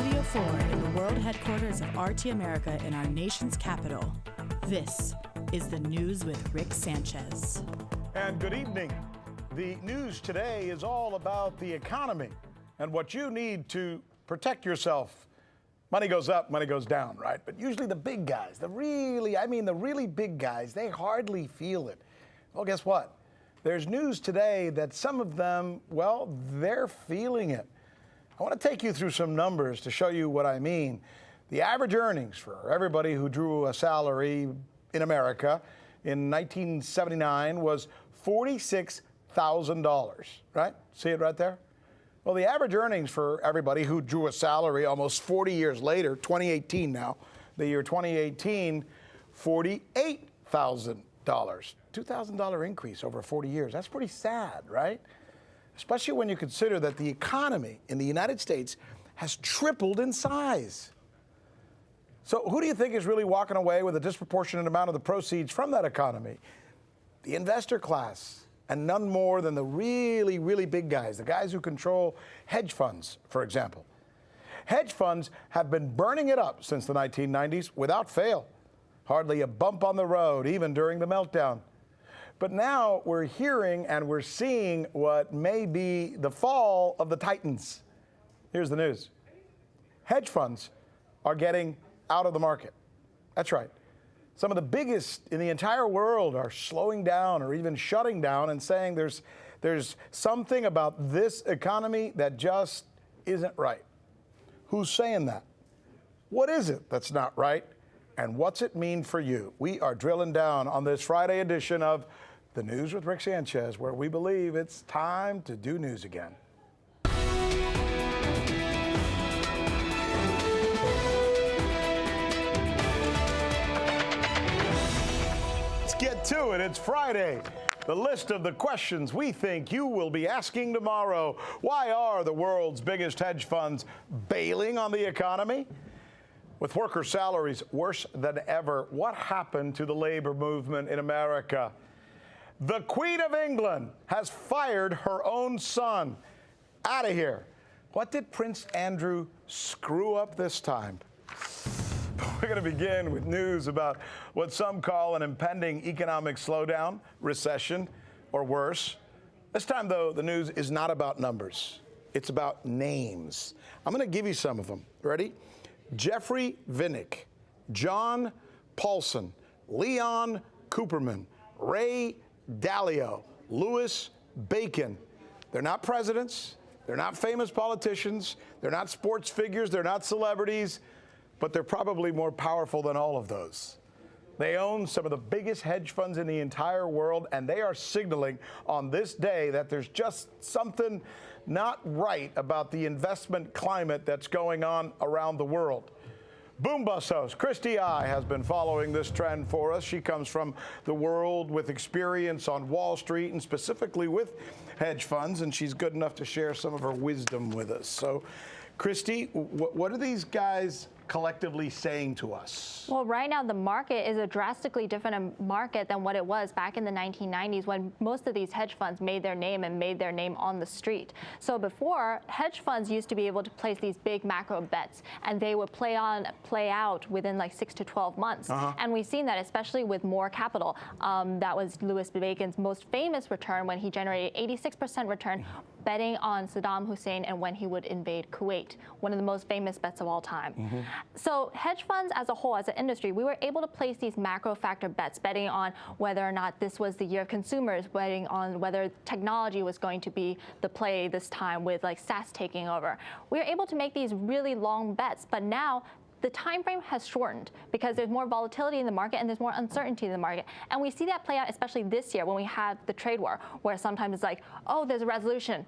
Studio 4 in the world headquarters of RT America in our nation's capital. This is the News with Rick Sanchez. And good evening. The news today is all about the economy and what you need to protect yourself. Money goes up, money goes down, right? But usually the big guys, the really big guys, they hardly feel it. Well, guess what? There's news today that some of them, well, they're feeling it. I want to take you through some numbers to show you what I mean. The average earnings for everybody who drew a salary in America in 1979 was $46,000, right? See it right there? Well, the average earnings for everybody who drew a salary almost 40 years later, 2018 now, the year 2018, $48,000. $2,000 increase over 40 years. That's pretty sad, right? Especially when you consider that the economy in the United States has tripled in size. So who do you think is really walking away with a disproportionate amount of the proceeds from that economy? The investor class, and none more than the really big guys, the guys who control hedge funds, for example. Hedge funds have been burning it up since the 1990s without fail. Hardly a bump on the road, even during the meltdown. But now we're hearing and we're seeing what may be the fall of the titans. Here's the news. Hedge funds are getting out of the market. That's right. Some of the biggest in the entire world are slowing down or even shutting down and saying there's something about this economy that just isn't right. Who's saying that? What is it that's not right? And what's it mean for you? We are drilling down on this Friday edition of The News with Rick Sanchez, where we believe it's time to do news again. Let's get to it. It's Friday. The list of the questions we think you will be asking tomorrow. Why are the world's biggest hedge funds bailing on the economy? With worker salaries worse than ever, what happened to the labor movement in America? The Queen of England has fired her own son. Out of here. What did Prince Andrew screw up this time? We're going to begin with news about what some call an impending economic slowdown, recession, or worse. This time, though, the news is not about numbers. It's about names. I'm going to give you some of them. Ready? Jeffrey Vinnick, John Paulson, Leon Cooperman, Ray Dalio, Louis Bacon. They're not presidents. They're not famous politicians. They're not sports figures. They're not celebrities. But they're probably more powerful than all of those. They own some of the biggest hedge funds in the entire world, and they are signaling on this day that there's just something not right about the investment climate that's going on around the world. Boom Bust host Christy Ai has been following this trend for us. She comes from the world with experience on Wall Street and specifically with hedge funds, and she's good enough to share some of her wisdom with us. So, Christy, what are these guys collectively saying to us? Well, right now the market is a drastically different market than what it was back in the 1990s when most of these hedge funds made their name on the street. So before, hedge funds used to be able to place these big macro bets, and they would play out within like 6 to 12 months. And we've seen that especially with more capital. That was Louis Bacon's most famous return when he generated 86% return betting on Saddam Hussein and when he would invade Kuwait, one of the most famous bets of all time. So hedge funds as a whole, as an industry, we were able to place these macro factor bets, betting on whether or not this was the year of consumers, betting on whether technology was going to be the play this time with like SaaS taking over. We were able to make these really long bets, but now the time frame has shortened because there's more volatility in the market and there's more uncertainty in the market. And we see that play out especially this year when we had the trade war, where sometimes it's like, oh, there's a resolution.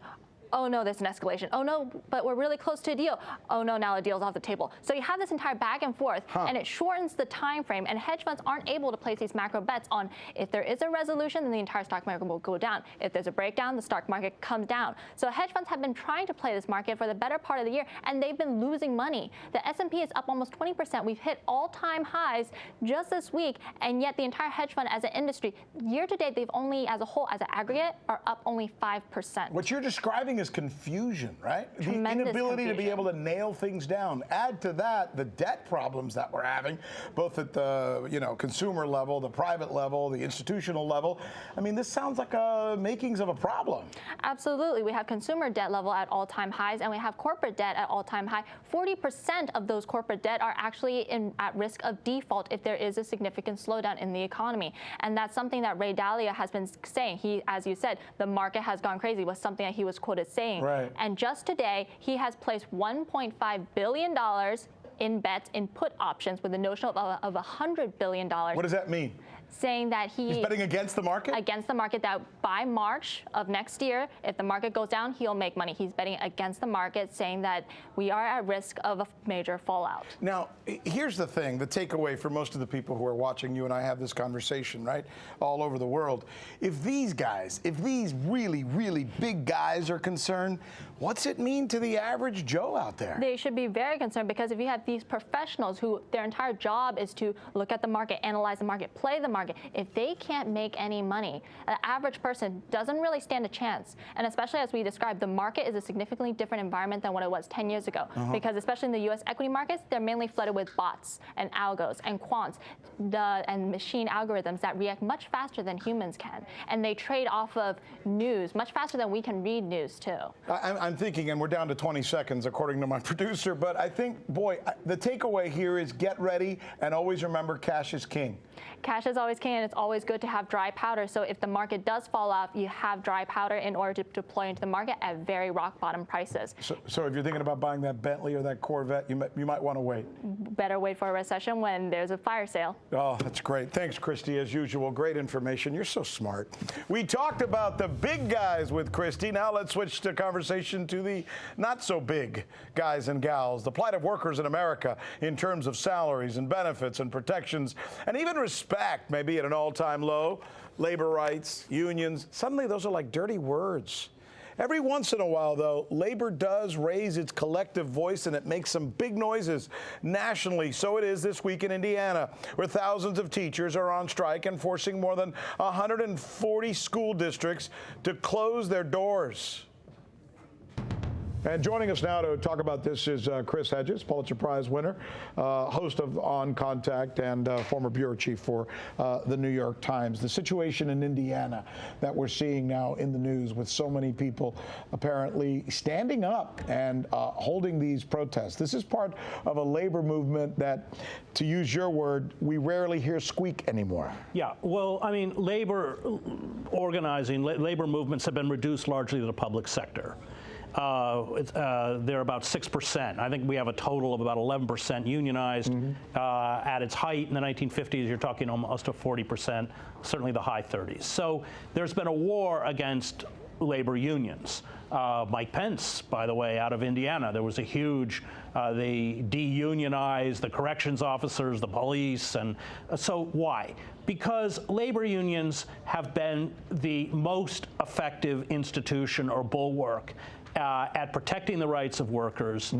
Oh no, there's an escalation. Oh no, but we're really close to a deal. Oh no, now a deal's off the table. So you have this entire back and forth, and it shortens the time frame, and hedge funds aren't able to place these macro bets on if there is a resolution, then the entire stock market will go down. If there's a breakdown, the stock market comes down. So hedge funds have been trying to play this market for the better part of the year, and they've been losing money. The S&P is up almost 20%. We've hit all-time highs just this week, and yet the entire hedge fund as an industry, year to date, they've only, as a whole, as an aggregate, are up only 5%. What you're describing is confusion, right? Tremendous the inability to be confusion. able to nail things down. Add to that the debt problems that we're having, both at the consumer level, the private level, the institutional level. I mean, this sounds like makings of a problem. Absolutely. We have consumer debt level at all-time highs, and we have corporate debt at all-time high. 40% of those corporate debt are actually at risk of default if there is a significant slowdown in the economy. And that's something that Ray Dalio has been saying. He, as you said, the market has gone crazy was something that he was quoted saying. Right. And just today, he has placed $1.5 billion in bets in put options with a notion of $100 billion. What does that mean? Saying that he's betting against the market? Against the market, that by March of next year, if the market goes down, he'll make money. He's betting against the market, saying that we are at risk of a major fallout. Now, here's the thing, the takeaway for most of the people who are watching you and I have this conversation, right, all over the world. If these really, really big guys are concerned, what's it mean to the average Joe out there? They should be very concerned, because if you have these professionals who their entire job is to look at the market, analyze the market, play the market, if they can't make any money, the average person doesn't really stand a chance. And especially as we described, the market is a significantly different environment than what it was 10 years ago. Because especially in the U.S. equity markets, they're mainly flooded with bots and algos and quants and machine algorithms that react much faster than humans can. And they trade off of news much faster than we can read news too. I'm thinking, and we're down to 20 seconds according to my producer, but I think, boy, the takeaway here is get ready and always remember cash is king. Cash is always king, and it's always good to have dry powder. So if the market does fall off, you have dry powder in order to deploy into the market at very rock bottom prices. So if you're thinking about buying that Bentley or that Corvette, you might want to wait. Better wait for a recession when there's a fire sale. Oh, that's great. Thanks, Christy, as usual. Great information. You're so smart. We talked about the big guys with Christy. Now let's switch the conversation to the not so big guys and gals, the plight of workers in America in terms of salaries and benefits and protections and even respect may be at an all-time low. Labor rights, unions, suddenly those are like dirty words. Every once in a while, though, labor does raise its collective voice, and it makes some big noises nationally. So it is this week in Indiana, where thousands of teachers are on strike and forcing more than 140 school districts to close their doors. And joining us now to talk about this is Chris Hedges, Pulitzer Prize winner, host of On Contact, and former bureau chief for the New York Times. The situation in Indiana that we're seeing now in the news, with so many people apparently standing up and holding these protests. This is part of a labor movement that, to use your word, we rarely hear squeak anymore. Yeah, well, I mean, labor organizing, labor movements have been reduced largely to the public sector. They're about 6%. I think we have a total of about 11% unionized. At its height in the 1950s, you're talking almost to 40%, certainly the high 30s. So there's been a war against labor unions. Mike Pence, by the way, out of Indiana, there was a huge, they de-unionized the corrections officers, the police, and so why? Because labor unions have been the most effective institution or bulwark at protecting the rights of workers,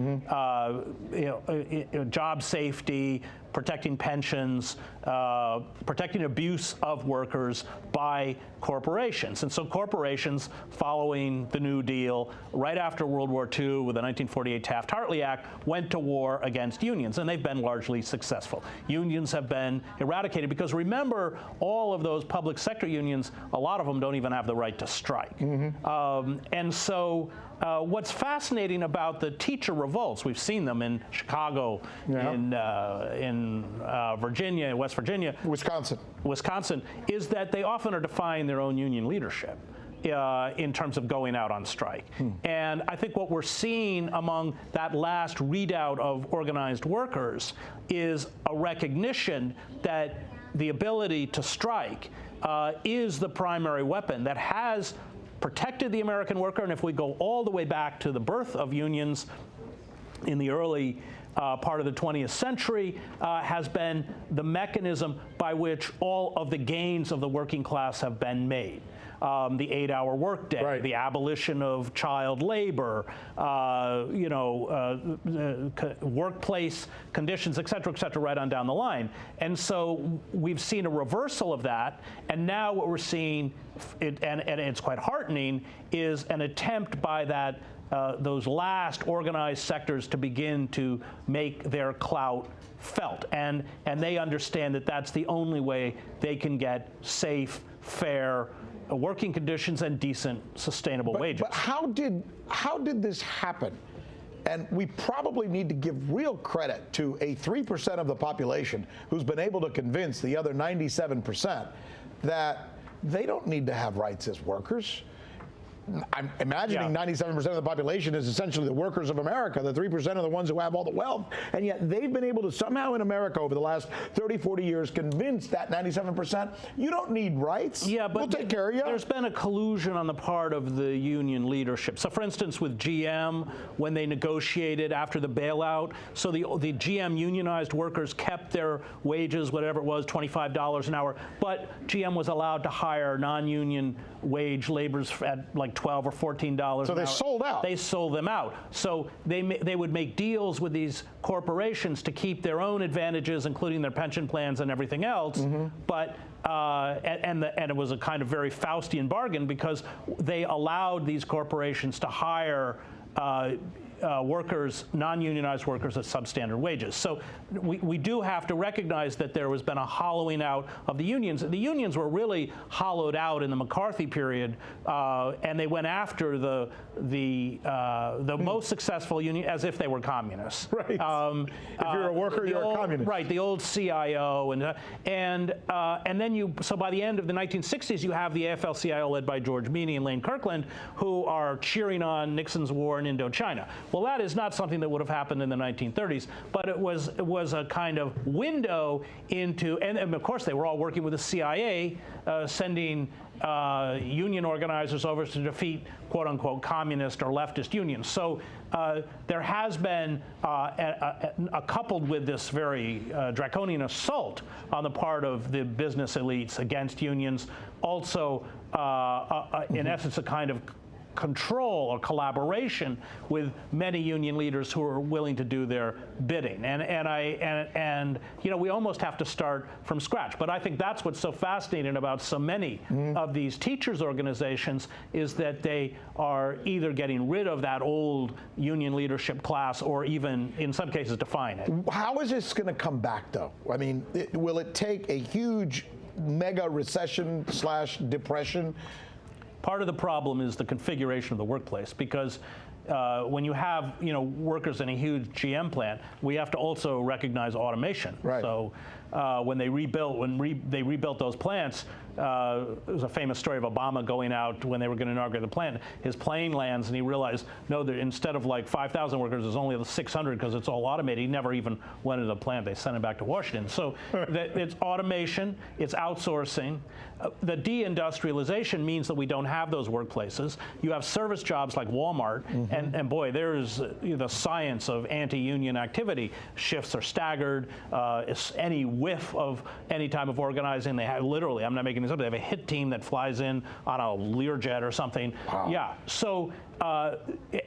job safety, protecting pensions, protecting abuse of workers by corporations. And so corporations, following the New Deal, right after World War II with the 1948 Taft-Hartley Act, went to war against unions, and they've been largely successful. Unions have been eradicated because, remember, all of those public sector unions, a lot of them don't even have the right to strike. And so what's fascinating about the teacher revolts, we've seen them in Chicago, in Virginia, West Virginia, Wisconsin, is that they often are defying their own union leadership in terms of going out on strike. And I think what we're seeing among that last readout of organized workers is a recognition that the ability to strike is the primary weapon that has protected the American worker. And if we go all the way back to the birth of unions in the early part of the 20th century, has been the mechanism by which all of the gains of the working class have been made. the 8-hour workday, Right. the abolition of child labor, workplace conditions, et cetera, right on down the line. And so we've seen a reversal of that, and now what we're seeing, and it's quite heartening, is an attempt by those last organized sectors to begin to make their clout felt, and they understand that that's the only way they can get safe, fair working conditions and decent, sustainable wages. But how did this happen? And we probably need to give real credit to a 3% of the population who's been able to convince the other 97% that they don't need to have rights as workers. I'm imagining 97% of the population is essentially the workers of America. The 3% are the ones who have all the wealth. And yet they've been able to somehow in America over the last 30, 40 years convince that 97%, you don't need rights. Yeah, but we'll take care of you. There's been a collusion on the part of the union leadership. So for instance, with GM, when they negotiated after the bailout, so the GM unionized workers kept their wages, whatever it was, $25 an hour, but GM was allowed to hire non-union wage laborers at like $12 or $14 an hour. So they sold out. They sold them out. So they would make deals with these corporations to keep their own advantages, including their pension plans and everything else. Mm-hmm. But and it was a kind of very Faustian bargain because they allowed these corporations to hire workers, non-unionized workers at substandard wages. So we do have to recognize that there has been a hollowing out of the unions. The unions were really hollowed out in the McCarthy period, and they went after the most successful union as if they were communists. Right. If you're a worker, you're a communist. Right. The old CIO and then so by the end of the 1960s, you have the AFL-CIO led by George Meany and Lane Kirkland, who are cheering on Nixon's war in Indochina. Well, that is not something that would have happened in the 1930s, but it was a kind of window into, and of course they were all working with the CIA, sending union organizers over to defeat quote-unquote communist or leftist unions. So there has been, coupled with this very draconian assault on the part of the business elites against unions, also in essence a kind of control or collaboration with many union leaders who are willing to do their bidding, and we almost have to start from scratch. But I think that's what's so fascinating about so many of these teachers' organizations is that they are either getting rid of that old union leadership class or even in some cases define it. How is this going to come back, though? I mean, will it take a huge mega recession / depression? Part of the problem is the configuration of the workplace, because when you have workers in a huge GM plant, we have to also recognize automation. Right. So when they rebuilt those plants, there was a famous story of Obama going out when they were going to inaugurate the plant. His plane lands and he realized, no, instead of like 5,000 workers, there's only 600 because it's all automated. He never even went to the plant. They sent him back to Washington. So it's automation, it's outsourcing. The deindustrialization means that we don't have those workplaces. You have service jobs like Walmart, and boy, there's the science of anti-union activity. Shifts are staggered. Any whiff of any type of organizing, they have literally, I'm not making this up, they have a hit team that flies in on a Learjet or something. Wow. Yeah. So,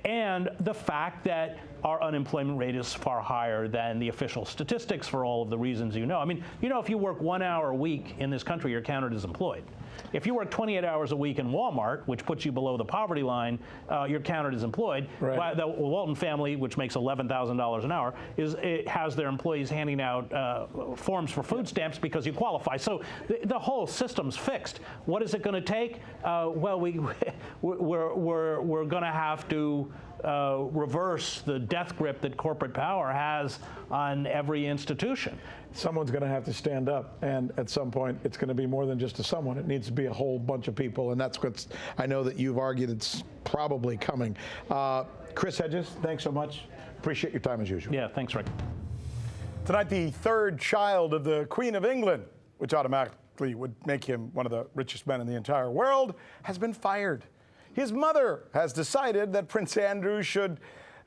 and the fact that our unemployment rate is far higher than the official statistics for all of the reasons you know. I mean, if you work 1 hour a week in this country, you're counted as employed. If you work 28 hours a week in Walmart, which puts you below the poverty line, you're counted as employed. Right. The Walton family, which makes $11,000 an hour, it has their employees handing out forms for food stamps because you qualify. So the whole system's fixed. What is it going to take? Well, we're going to have to reverse the death grip that corporate power has on every institution. Someone's going to have to stand up, and at some point it's going to be more than just a someone. It needs to be a whole bunch of people, and that's what I know that you've argued it's probably coming. Chris Hedges, thanks so much. Appreciate your time as usual. Yeah, thanks, Rick. Tonight, the third child of the Queen of England, which automatically would make him one of the richest men in the entire world, has been fired. His mother has decided that Prince Andrew should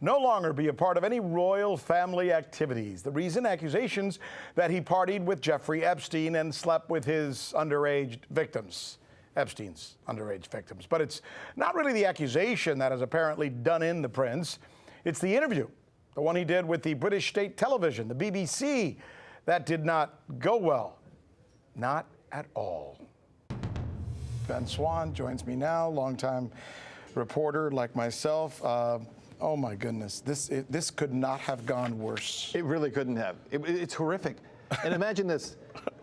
no longer be a part of any royal family activities. The reason, accusations that he partied with Jeffrey Epstein and slept with his underage victims. Epstein's underage victims. But it's not really the accusation that has apparently done in the prince. It's the interview, the one he did with the British state television, the BBC, that did not go well. Not at all. Ben Swann joins me now, longtime reporter like myself. Oh my goodness, this could not have gone worse. It really couldn't have. It's horrific. And imagine this.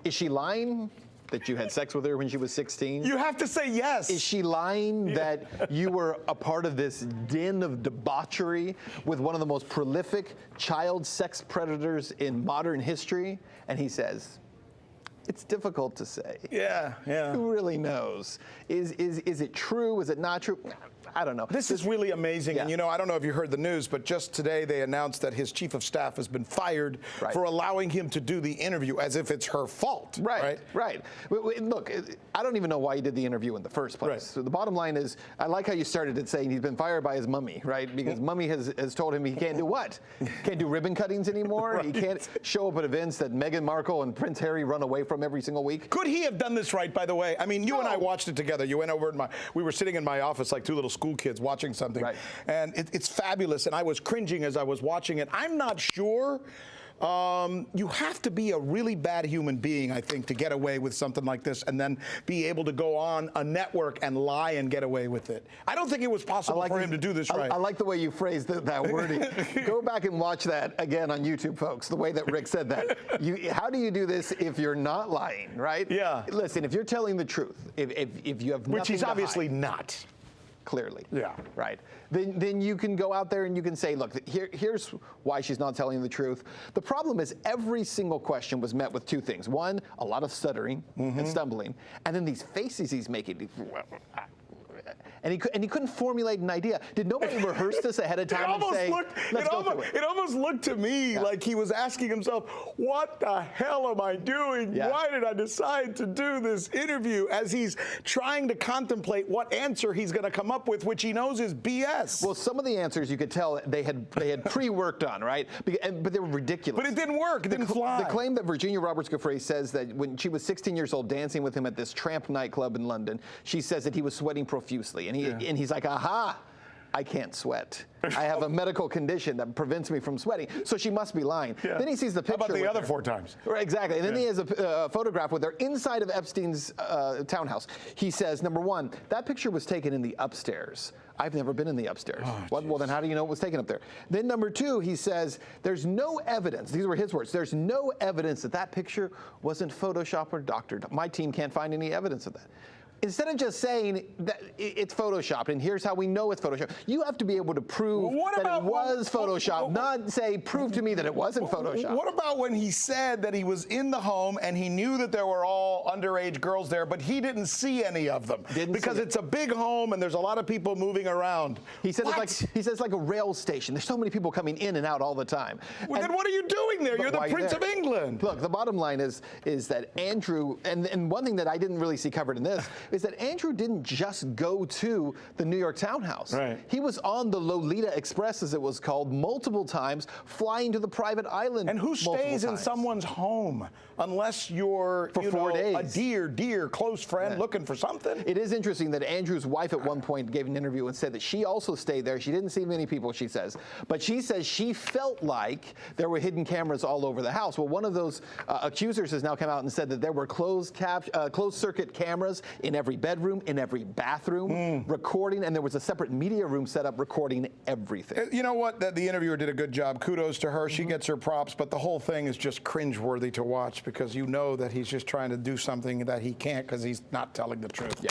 Is she lying that you had sex with her when she was 16? You have to say yes. Is she lying that you were a part of this den of debauchery with one of the most prolific child sex predators in modern history? And he says, it's difficult to say. Yeah. Who really knows? Is it true? Is it not true? I don't know. This is really amazing. Yeah. And I don't know if you heard the news, but just today they announced that his chief of staff has been fired for allowing him to do the interview as if it's her fault. Right. Look, I don't even know why he did the interview in the first place. So the bottom line is, I like how you started it saying he's been fired by his mummy, right? Because mummy has told him he can't do what? Can't do ribbon cuttings anymore? He can't show up at events that Meghan Markle and Prince Harry run away from every single week? Could he have done this right, by the way? I mean, you and I watched it together. You went over we were sitting in my office like two little school kids watching something. Right. And it's fabulous. And I was cringing as I was watching it. I'm not sure. You have to be a really bad human being, I think, to get away with something like this and then be able to go on a network and lie and get away with it. I don't think it was possible for him to do this right. I like the way you phrased that wording. Go back and watch that again on YouTube, folks, the way that Rick said that. How do you do this if you're not lying, right? Yeah. Listen, if you're telling the truth, if you have nothing Which he's to obviously hide, not. Clearly. Yeah. Right. Then you can go out there and you can say, look, here's why she's not telling the truth. The problem is every single question was met with two things. One, a lot of stuttering and stumbling, and then these faces he's making. And he couldn't formulate an idea. Did nobody rehearse this ahead of time and say, let's go through it? It almost looked to me like he was asking himself, what the hell am I doing? Yeah. Why did I decide to do this interview? As he's trying to contemplate what answer he's going to come up with, which he knows is BS. Well, some of the answers you could tell they had pre-worked on, right? But they were ridiculous. But it didn't work. It didn't fly. The claim that Virginia Roberts Giuffre says that when she was 16 years old dancing with him at this tramp nightclub in London, she says that he was sweating profusely. And he's like, aha, I can't sweat. I have a medical condition that prevents me from sweating. So she must be lying. Yeah. Then he sees the picture. How about the other her. 4 times? Right, exactly. And then he has a photograph with her inside of Epstein's townhouse. He says, number one, that picture was taken in the upstairs. I've never been in the upstairs. Well, then how do you know it was taken up there? Then number 2, he says, there's no evidence, these were his words, there's no evidence that picture wasn't Photoshopped or doctored. My team can't find any evidence of that. Instead of just saying that it's Photoshopped and here's how we know it's Photoshopped, you have to be able to prove that it was Photoshopped, not say, prove to me that it wasn't Photoshopped. What about when he said that he was in the home and he knew that there were all underage girls there, but he didn't see any of them? Because it's a big home and there's a lot of people moving around. He said it's like a rail station. There's so many people coming in and out all the time. Well, then what are you doing there? You're the Prince of England. Look, the bottom line is that Andrew, and one thing that I didn't really see covered in this, is that Andrew didn't just go to the New York townhouse. Right. He was on the Lolita Express, as it was called, multiple times, flying to the private island. And who stays in someone's home unless you're for 4 days. A dear close friend looking for something? It is interesting that Andrew's wife at one point gave an interview and said that she also stayed there. She didn't see many people, she says. But she says she felt like there were hidden cameras all over the house. Well, one of those accusers has now come out and said that there were closed circuit cameras in every bedroom, in every bathroom, recording, and there was a separate media room set up recording everything. You know what? The interviewer did a good job. Kudos to her. She gets her props, but the whole thing is just cringeworthy to watch because you know that he's just trying to do something that he can't because he's not telling the truth. Yeah.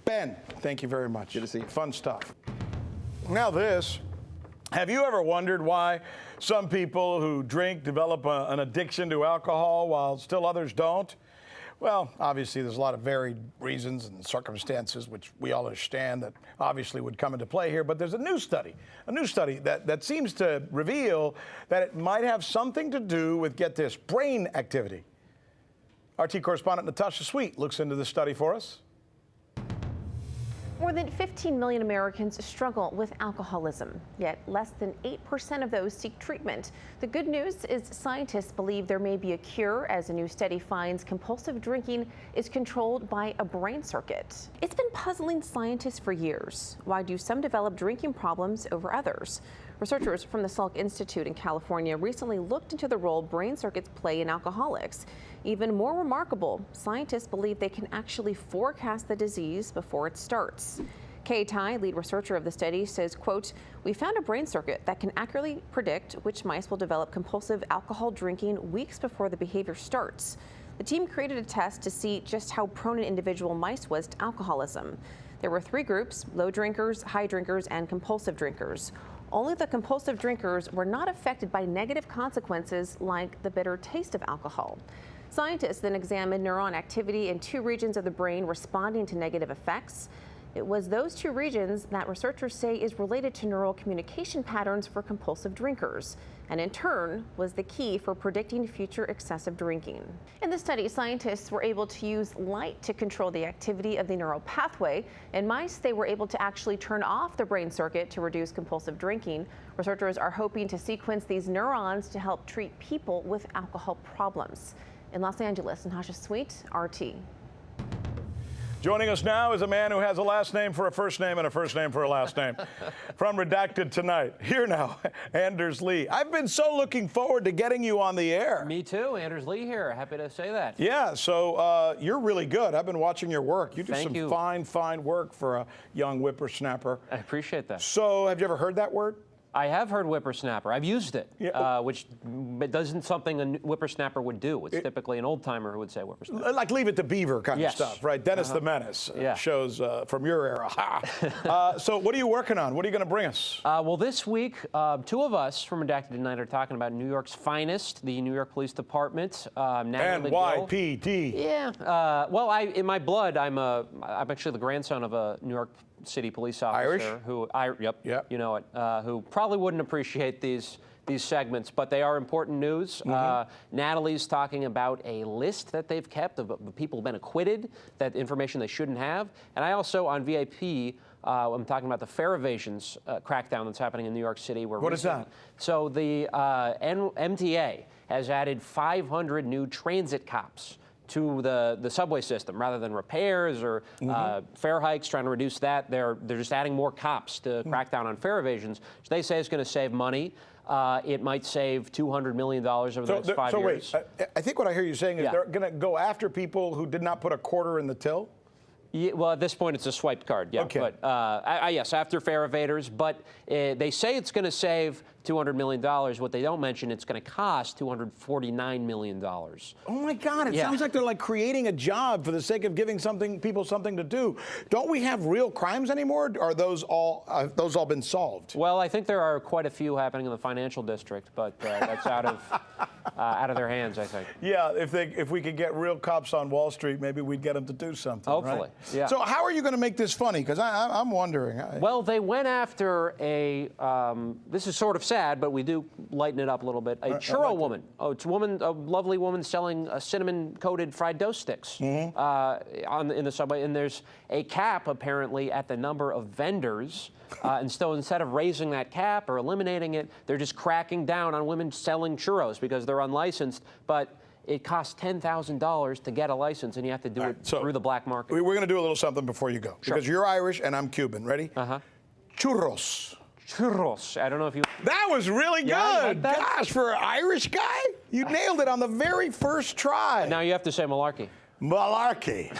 Ben, thank you very much. Good to see you. Fun stuff. Now this. Have you ever wondered why some people who drink develop an addiction to alcohol while still others don't? Well, obviously, there's a lot of varied reasons and circumstances, which we all understand that obviously would come into play here. But there's a new study that seems to reveal that it might have something to do with, get this, brain activity. RT correspondent Natasha Sweet looks into this study for us. More than 15 million Americans struggle with alcoholism, yet less than 8% of those seek treatment. The good news is scientists believe there may be a cure, as a new study finds compulsive drinking is controlled by a brain circuit. It's been puzzling scientists for years. Why do some develop drinking problems over others? Researchers from the Salk Institute in California recently looked into the role brain circuits play in alcoholics. Even more remarkable, scientists believe they can actually forecast the disease before it starts. Kay Tai, lead researcher of the study, says, quote, "We found a brain circuit that can accurately predict which mice will develop compulsive alcohol drinking weeks before the behavior starts." The team created a test to see just how prone an individual mice was to alcoholism. There were 3 groups: low drinkers, high drinkers, and compulsive drinkers. Only the compulsive drinkers were not affected by negative consequences like the bitter taste of alcohol. Scientists then examined neuron activity in 2 regions of the brain responding to negative effects. It was those 2 regions that researchers say is related to neural communication patterns for compulsive drinkers, and in turn was the key for predicting future excessive drinking. In the study, scientists were able to use light to control the activity of the neural pathway. In mice, they were able to actually turn off the brain circuit to reduce compulsive drinking. Researchers are hoping to sequence these neurons to help treat people with alcohol problems. In Los Angeles, Natasha Sweet, RT. Joining us now is a man who has a last name for a first name and a first name for a last name. From Redacted Tonight, here now, Anders Lee. I've been so looking forward to getting you on the air. Me too, Anders Lee here. Happy to say that. Yeah, so you're really good. I've been watching your work. You do Thank some you. fine work for a young whippersnapper. I appreciate that. So have you ever heard that word? I have heard whippersnapper. I've used it, Yeah. Which doesn't something a whippersnapper would do. It's typically an old timer who would say whippersnapper. Like Leave It to Beaver kind Yes. of stuff, right? Dennis the Menace Yeah. shows from your era. Ha! So what are you working on? What are you going to bring us? Well, this week, 2 of us from Redacted Tonight are talking about New York's finest, the New York Police Department. NYPD. Yeah. Well, in my blood, I'm actually the grandson of a New York City police officer. Irish? Yep. You know it. Who probably wouldn't appreciate these segments, but they are important news. Natalie's talking about a list that they've kept of people who've been acquitted, that information they shouldn't have. And I also, on VIP, I'm talking about the fare evasions crackdown that's happening in New York City. What is that? So the MTA has added 500 new transit cops to the subway system, rather than repairs or fare hikes, trying to reduce that. They're just adding more cops to crack down on fare evasions, which they say is going to save money. It might save $200 million over the next 5 years. So wait, I think what I hear you saying is they're going to go after people who did not put a quarter in the till? Yeah, well, at this point, it's a swiped card, yeah. Okay. But yes, after fare evaders. But they say it's going to save $200 million. What they don't mention, it's going to cost $249 million. Oh my God! It sounds like they're like creating a job for the sake of giving people something to do. Don't we have real crimes anymore? Or are those all been solved? Well, I think there are quite a few happening in the financial district, but that's out of their hands, I think. Yeah, if we could get real cops on Wall Street, maybe we'd get them to do something. Hopefully, right? yeah. So how are you going to make this funny? Because I'm wondering. Well, they went after a. This is sort of sad, but we do lighten it up a little bit. A churro woman. Oh, it's a lovely woman selling cinnamon-coated fried dough sticks in the subway. And there's a cap apparently at the number of vendors. And so instead of raising that cap or eliminating it, they're just cracking down on women selling churros because they're unlicensed. But it costs $10,000 to get a license, and you have to do it through the black market. We're going to do a little something before you go. Sure. Because you're Irish and I'm Cuban. Ready? Churros. Churros. I don't know if you... That was really good. Yeah, you like that? Gosh, for an Irish guy, you nailed it on the very first try. Now you have to say malarkey. Malarkey.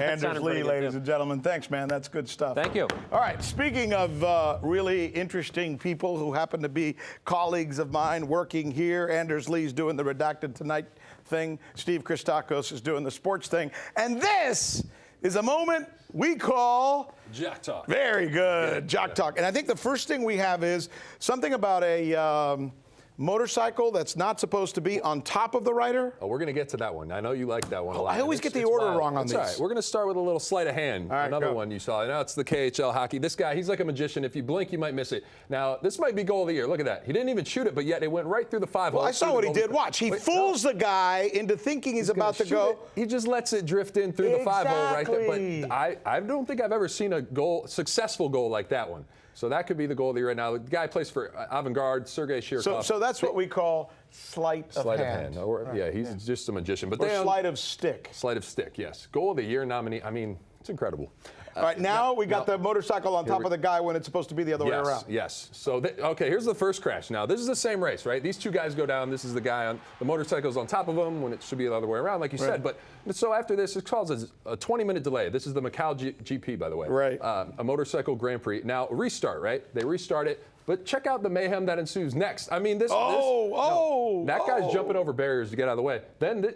Anders Lee, good, ladies too. and gentlemen. Thanks, man. That's good stuff. Thank you. All right. Speaking of really interesting people who happen to be colleagues of mine working here, Anders Lee's doing the Redacted Tonight thing. Steve Christakos is doing the sports thing. And this is a moment we call... Jock Talk. Very good. Jock Talk. And I think the first thing we have is something about a motorcycle that's not supposed to be on top of the rider? Oh, we're going to get to that one. I know you like that one a lot. I always get the order wrong on these. That's all right. We're going to start with a little sleight of hand. All right, Another go. one you saw. Now it's the KHL hockey. This guy, he's like a magician. If you blink, you might miss it. Now, this might be goal of the year. Look at that. He didn't even shoot it, but yet it went right through the 5 hole. Well, I saw what he did. Watch. He fools the guy into thinking he's about to go. He just lets it drift in through the 5 hole right there. But I don't think I've ever seen a successful goal like that one. So that could be the goal of the year right now. The guy plays for Avangard, Sergei Shirkov. So that's what we call sleight of hand. Or, yeah, he's just a magician. But or sleight of stick. Sleight of stick, yes. Goal of the year nominee. I mean, it's incredible. All right, now we got the motorcycle on top of the guy when it's supposed to be the other way around. Yes. So, okay, here's the first crash. Now, this is the same race, right? These two guys go down. This is the guy on the motorcycle's on top of him when it should be the other way around, like you said. But so after this, it causes a 20-minute delay. This is the Macau GP, by the way. Right. A motorcycle Grand Prix. Now, restart, right? They restart it. But check out the mayhem that ensues next. I mean, that guy's jumping over barriers to get out of the way. Then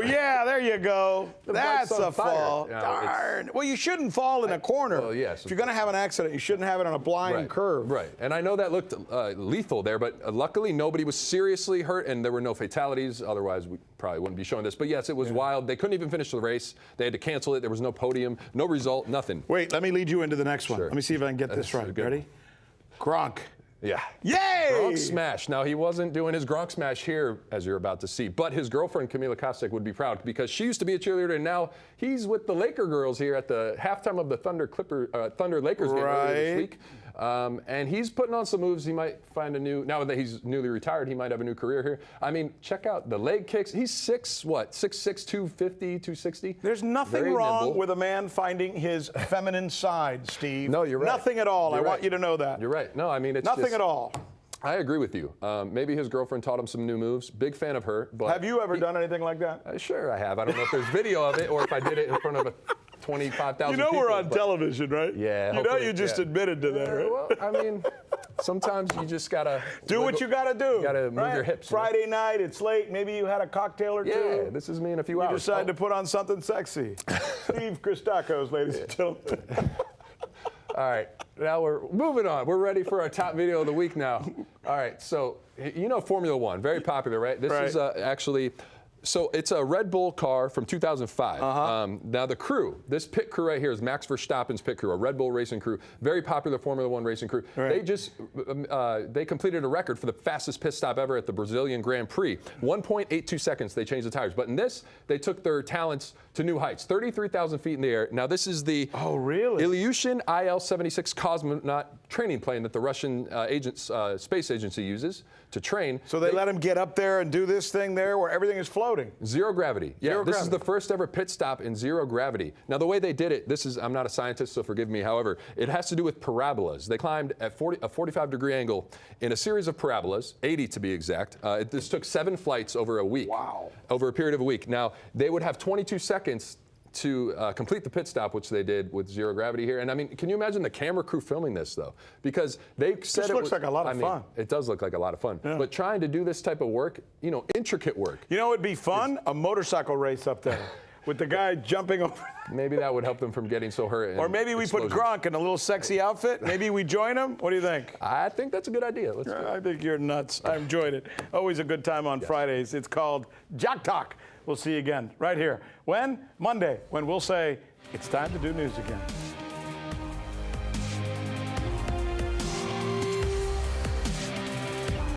yeah, there you go. That's a fall. No, Darn. Well, you shouldn't fall in a corner. Well, yes. If you're going to have an accident, you shouldn't have it on a blind curve. Right. And I know that looked lethal there, but luckily nobody was seriously hurt and there were no fatalities. Otherwise, we probably wouldn't be showing this. But yes, it was wild. They couldn't even finish the race. They had to cancel it. There was no podium, no result, nothing. Wait, let me lead you into the next one. Sure. Let me see if I can get this right. Ready? Gronk. Yeah. Yay! Gronk smash. Now, he wasn't doing his Gronk smash here, as you're about to see, but his girlfriend, Camila Kostek, would be proud because she used to be a cheerleader, and now he's with the Laker girls here at the halftime of the Thunder Lakers game earlier this week. And he's putting on some moves. He might find a new, now that he's newly retired, he might have a new career here. I mean, check out the leg kicks. He's 6'6", 250, 260. There's nothing wrong with a man finding his feminine side, Steve. No, you're right. Nothing at all. I want you to know that. You're right. No, I mean, it's nothing at all. I agree with you. Maybe his girlfriend taught him some new moves. Big fan of her. But have you ever done anything like that? Sure, I have. I don't know if there's video of it or if I did it in front of 25,000 people. You know we're on television, right? Yeah. You know you just admitted to that, right? Well, I mean, sometimes you just got to do what you got to do. You got to move your hips. Friday night, it's late. Maybe you had a cocktail or two. Yeah, this is me in a few hours. You decide to put on something sexy. Steve Christakos, ladies and gentlemen. All right, now we're moving on. We're ready for our top video of the week now. All right, so you know Formula One, very popular, right? This is actually, so it's a Red Bull car from 2005. Now the crew, this pit crew right here is Max Verstappen's pit crew, a Red Bull racing crew, very popular Formula One racing crew. They just, they completed a record for the fastest pit stop ever at the Brazilian Grand Prix. 1.82 seconds they changed the tires. But in this, they took their talents to new heights, 33,000 feet in the air. Now this is the Ilyushin IL-76 cosmonaut training plane that the Russian space agency uses to train. So they let him get up there and do this thing there where everything is floating. Zero gravity. Yeah, this is the first ever pit stop in zero gravity. Now the way they did it, I'm not a scientist, so forgive me. However, it has to do with parabolas. They climbed at a 45-degree angle in a series of parabolas, 80 to be exact. This took 7 flights over a week. Wow. Over a period of a week. Now they would have 22 seconds to complete the pit stop, which they did with zero gravity here. And I mean, can you imagine the camera crew filming this though? Because they said it looks like a lot of fun. It does look like a lot of fun. Yeah. But trying to do this type of work, you know, intricate work. You know, it'd be fun, a motorcycle race up there with the guy jumping over. Maybe that would help them from getting so hurt. Or maybe we put Gronk in a little sexy outfit. Maybe we join him. What do you think? I think that's a good idea. Let's do it. I think you're nuts. I enjoyed it. Always a good time on Fridays. It's called Jock Talk. We'll see you again right here. When? Monday, when we'll say, it's time to do news again.